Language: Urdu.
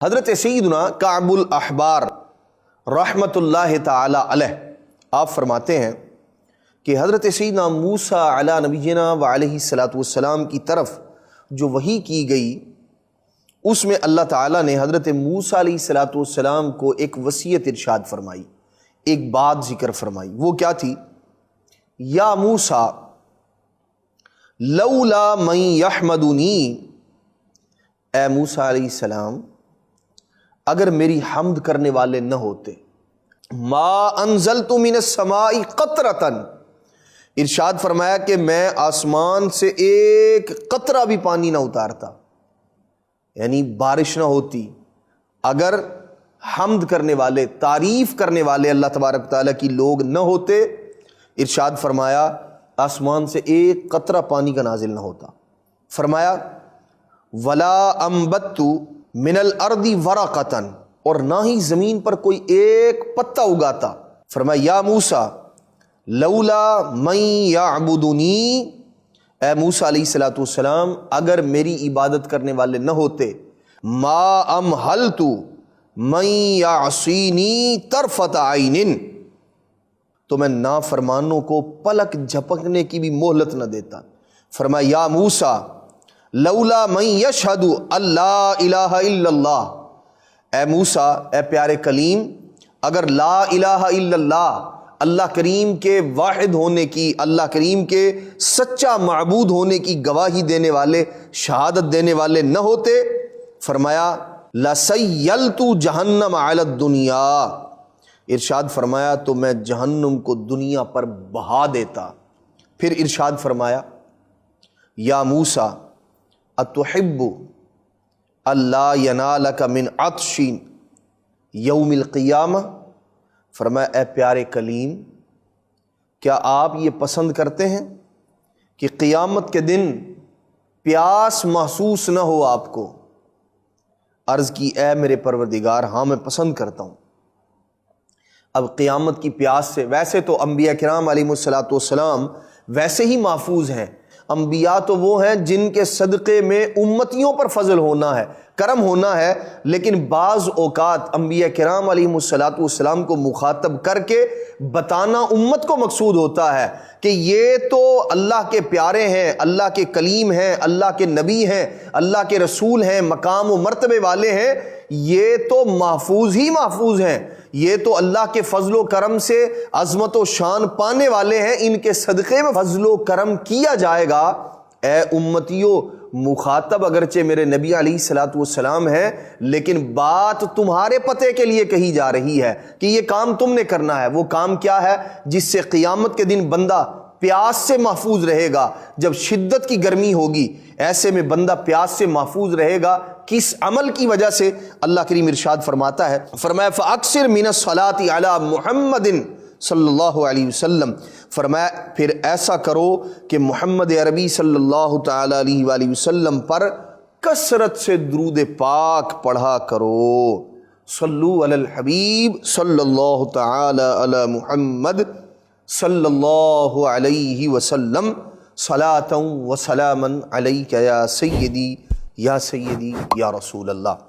حضرت سیدنا کعب الاحبار رحمۃ اللہ تعالی علیہ آپ فرماتے ہیں کہ حضرت سیدنا موسیٰ علی نبینا و علیہ الصلاۃ والسلام کی طرف جو وحی کی گئی اس میں اللہ تعالیٰ نے حضرت موسیٰ علیہ الصلاۃ والسلام کو ایک وصیت ارشاد فرمائی، ایک بات ذکر فرمائی۔ وہ کیا تھی؟ یا موسیٰ لولا من یحمدنی، اے موسیٰ علیہ السلام اگر میری حمد کرنے والے نہ ہوتے، ما انزلت من السماء قطرۃ، ارشاد فرمایا کہ میں آسمان سے ایک قطرہ بھی پانی نہ اتارتا، یعنی بارش نہ ہوتی اگر حمد کرنے والے، تعریف کرنے والے اللہ تبارک تعالیٰ کی لوگ نہ ہوتے۔ ارشاد فرمایا آسمان سے ایک قطرہ پانی کا نازل نہ ہوتا۔ فرمایا ولا انبت من الارض ورقۃ، اور نہ ہی زمین پر کوئی ایک پتا اگاتا۔ فرمایا یا موسیٰ لولا من یعبدنی، اے موسیٰ علیہ الصلوۃ والسلام اگر میری عبادت کرنے والے نہ ہوتے، ما امہلت من یعصینی طرفۃ عین، تو میں نافرمانوں کو پلک جھپکنے کی بھی مہلت نہ دیتا۔ فرمایا یا موسیٰ لولا من یشہد اللہ الہ الا اللہ، اے موسیٰ اے پیارے کلیم اگر لا الہ الا اللہ، اللہ کریم کے واحد ہونے کی، اللہ کریم کے سچا معبود ہونے کی گواہی دینے والے، شہادت دینے والے نہ ہوتے، فرمایا لَسَيَّلْتُ جہنم علی الدنیا، ارشاد فرمایا تو میں جہنم کو دنیا پر بہا دیتا۔ پھر ارشاد فرمایا یا موسیٰ اتحب اللہ ینالک من عطش یوم القیامہ، فرمایا اے پیارے کلیم کیا آپ یہ پسند کرتے ہیں کہ قیامت کے دن پیاس محسوس نہ ہو آپ کو؟ عرض کی اے میرے پروردگار ہاں میں پسند کرتا ہوں۔ اب قیامت کی پیاس سے، ویسے تو انبیاء کرام علیہ الصلوۃ والسلام ویسے ہی محفوظ ہیں، انبیاء تو وہ ہیں جن کے صدقے میں امتیوں پر فضل ہونا ہے، کرم ہونا ہے، لیکن بعض اوقات انبیاء کرام علیہ الصلوۃ والسلام کو مخاطب کر کے بتانا امت کو مقصود ہوتا ہے کہ یہ تو اللہ کے پیارے ہیں، اللہ کے کلیم ہیں، اللہ کے نبی ہیں، اللہ کے رسول ہیں، مقام و مرتبے والے ہیں، یہ تو محفوظ ہی محفوظ ہیں، یہ تو اللہ کے فضل و کرم سے عظمت و شان پانے والے ہیں، ان کے صدقے میں فضل و کرم کیا جائے گا۔ اے امتیوں، مخاطب اگرچہ میرے نبی علیہ الصلوۃ والسلام ہے، لیکن بات تمہارے پتے کے لیے کہی جا رہی ہے کہ یہ کام تم نے کرنا ہے۔ وہ کام کیا ہے؟ جس سے قیامت کے دن بندہ پیاس سے محفوظ رہے گا۔ جب شدت کی گرمی ہوگی ایسے میں بندہ پیاس سے محفوظ رہے گا، کس عمل کی وجہ سے؟ اللہ کریم ارشاد فرماتا ہے، فرمایا فَأَكْثِرْ مِنَ الصَّلَاةِ عَلَى مُحَمَّدٍ صلی اللہ علیہ وسلم، فرمایا پھر ایسا کرو کہ محمد عربی صلی اللہ تعالی علیہ وآلہ وسلم پر کثرت سے درود پاک پڑھا کرو۔ صلو علی الحبیب صلی اللہ تعالی علی محمد صلی اللہ علیہ وسلم، صلاۃ و سلاما علیک یا سیدی یا سیدی یا رسول اللہ۔